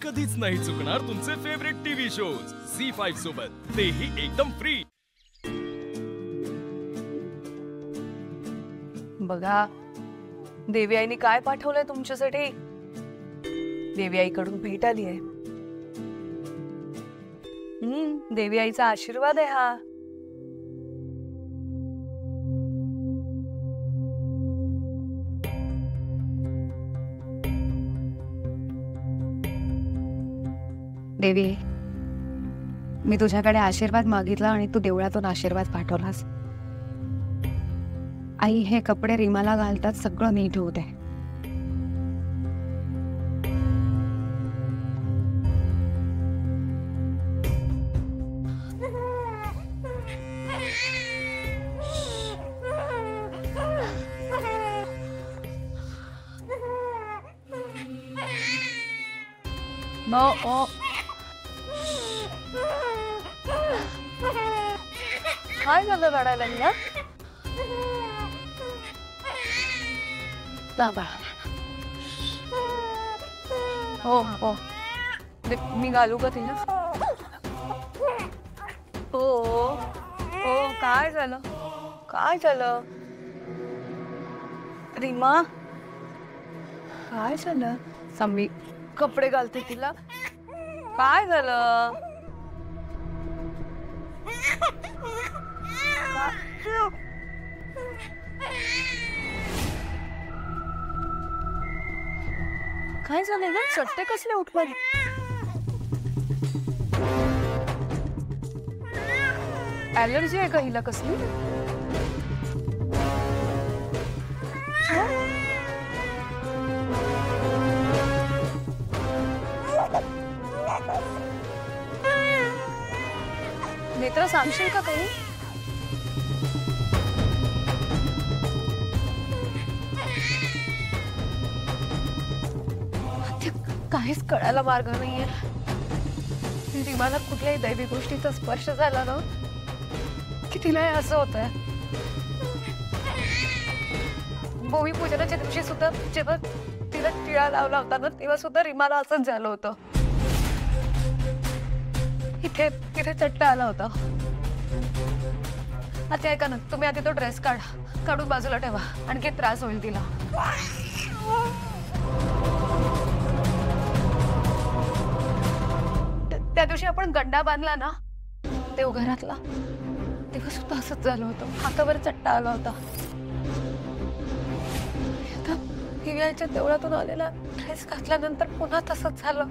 कधीच नाही चुकणार तुमचे फेवरेट टीव्ही शोज झी5 सोबत, तेही एकदम फ्री। बघा, देवी आईने काय पाठवलंय तुमच्यासाठी। देवी आईकडून भेट आली आहे। देवी आईचा आशीर्वाद आहे हा। देवी, मी तुझ्याकडे आशीर्वाद मागितला आणि तू देवळातून आशीर्वाद पाठवलास। आई, हे कपडे रीमाला घालतात सगळं नीट होऊ दे। काय झालं रडायला ना? हो हो, मी घालू का तिला? हो हो, काय झालं? काय झालं रीमा? काय झालं? सम्मी, कपडे घालते तिला। काय झालं? काय झालं ग? चट्टे कसले उठवाले? ॲलर्जी आहे का हिला कसली? नेत्र, सांगशील का काही? काहीच कळायला मार्ग नाहीये। रीमाला कुठल्याही दैवी गोष्टीचा स्पर्श झाला ना की तिला असं होतंय। भूमिपूजनाच्या दिवशी सुद्धा जेव्हा तिला टिळा लावला होता ना, तेव्हा सुद्धा रीमाला असंच झालं होतं। इथे तिथे चट्टा आला होता। आता ऐका ना, तुम्ही आधी तो ड्रेस काढून बाजूला ठेवा, आणखी त्रास होईल तिला। त्या दिवशी आपण गंडा बांधला ना देवघरातला, तेव्हा सुद्धा असंच झालं होतं। हातावर चट्टा आला होता। आता हिवाळ्याच्या देवळातून आलेला ड्रेस घातल्यानंतर पुन्हा तसंच झालं।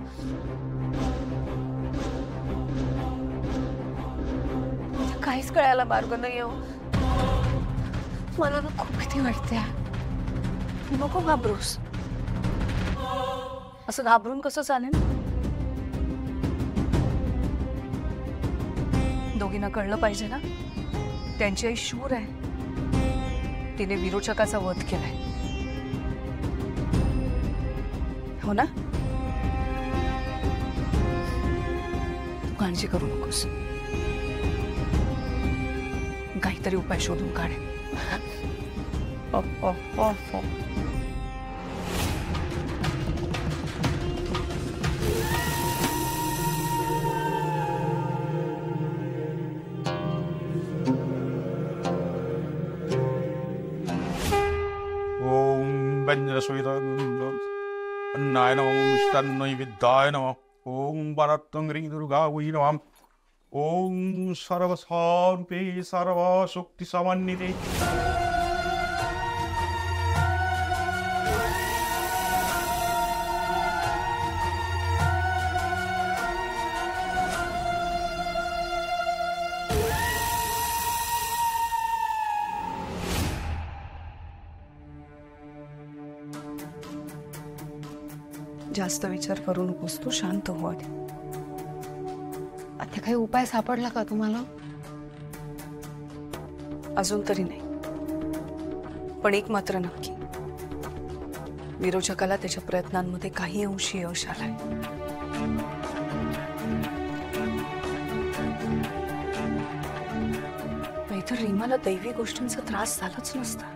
काहीच कळायला मार्ग नाही हो। मला ना खूप भीती वाटते। नको घाबरूस, असं घाबरून कसं चालेल? दोघींना कळलं पाहिजे ना, त्यांची आई शूर आहे। तिने विरोचकाचा वध केलाय, हो ना? तू काळजी करू नकोस, काहीतरी उपाय शोधून काढे। अन्नाय नमः मिष्टान्नैवेद्याय नमः। ओम वरदङ्घ्री दुर्गायै नमः। ओम सर्वसारूपे सर्वशक्तिसमन्विते। जास्त विचार करू नकोस, तू शांत हो आधी। आता काही उपाय सापडला का तुम्हाला? अजून तरी नाही, पण एक मात्र नक्की, विरोचकाला त्याच्या प्रयत्नांमध्ये काही अंशी यश आलंय। नाहीतर रीमाला दैवी गोष्टींचा त्रास झालाच नसता।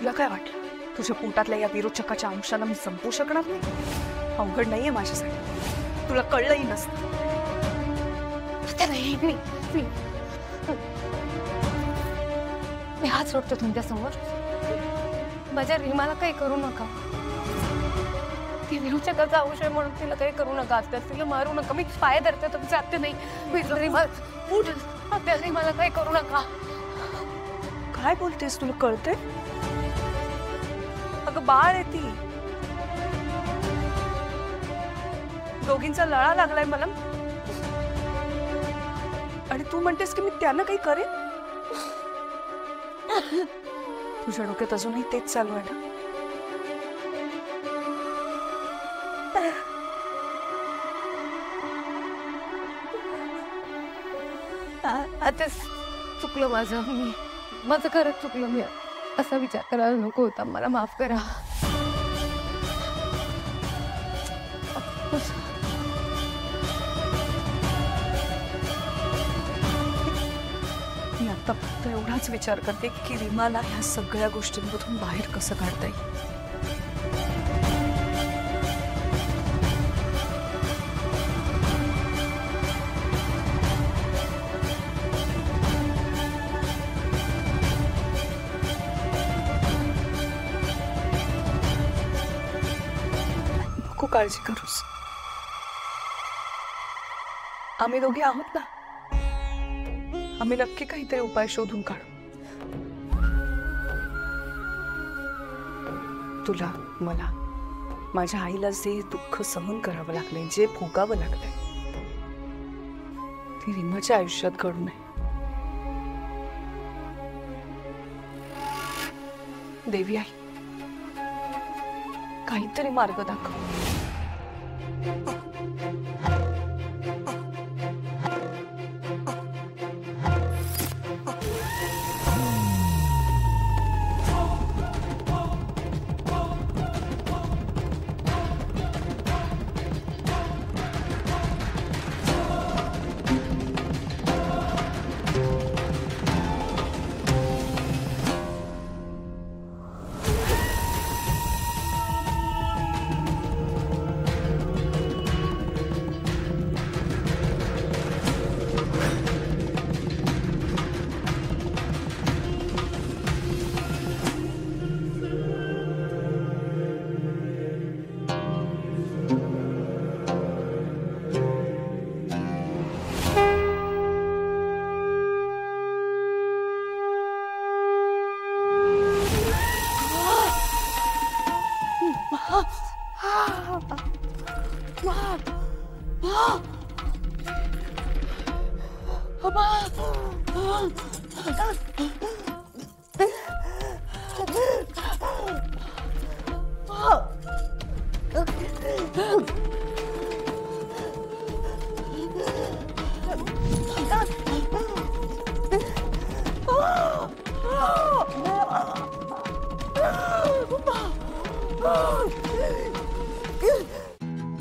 तुला काय वाटलं तुझ्या पोटातल्या या विरोचकाच्या अंशाला मी संपू शकणार नाही? अवघड नाहीये माझ्यासाठी, तुला कळलंही नसतं. मी हात सोडतो तुमच्या समोर. माझ्या रीमाला काही करू नका. ती विरोचकाचा अंश आहे म्हणून तिला काही करू नका. आत्या तिला मारू नका. मी पाय धरते तुमच्या. आत्या नाही, प्लीज रीमा उठ. आत्या रीमाला काही करू नका. काय बोलतेस, तुला कळते? अगं बाळ आहे ती. दोघींचा लळा लागलाय मला आणि तू म्हणतेस की मी त्यांना काही करेन? तुझ्या डोक्यात अजूनही तेच चालू आहे ना? आता चुकलं माझं खरंच चुकलं. मी असा विचार करायला नको होता. मला माफ करा. मी आता फक्त एवढाच विचार करते की रीमाला ह्या सगळ्या गोष्टींमधून बाहेर कसं काढता येईल. नको काळजी करूस. आम्ही दोघे आहोत ना. आम्ही नक्की काहीतरी उपाय शोधून काढू. तुला, मला, माझ्या आईला जे दुःख सहन करावं लागलंय, जे भोगावं लागलंय, ते रीमाच्या आयुष्यात घडू नये. देवी आई, काहीतरी मार्ग दाखव.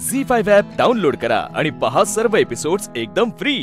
झी5 ॲप डाउनलोड करा आणि पहा सर्व एपिसोड्स एकदम फ्री.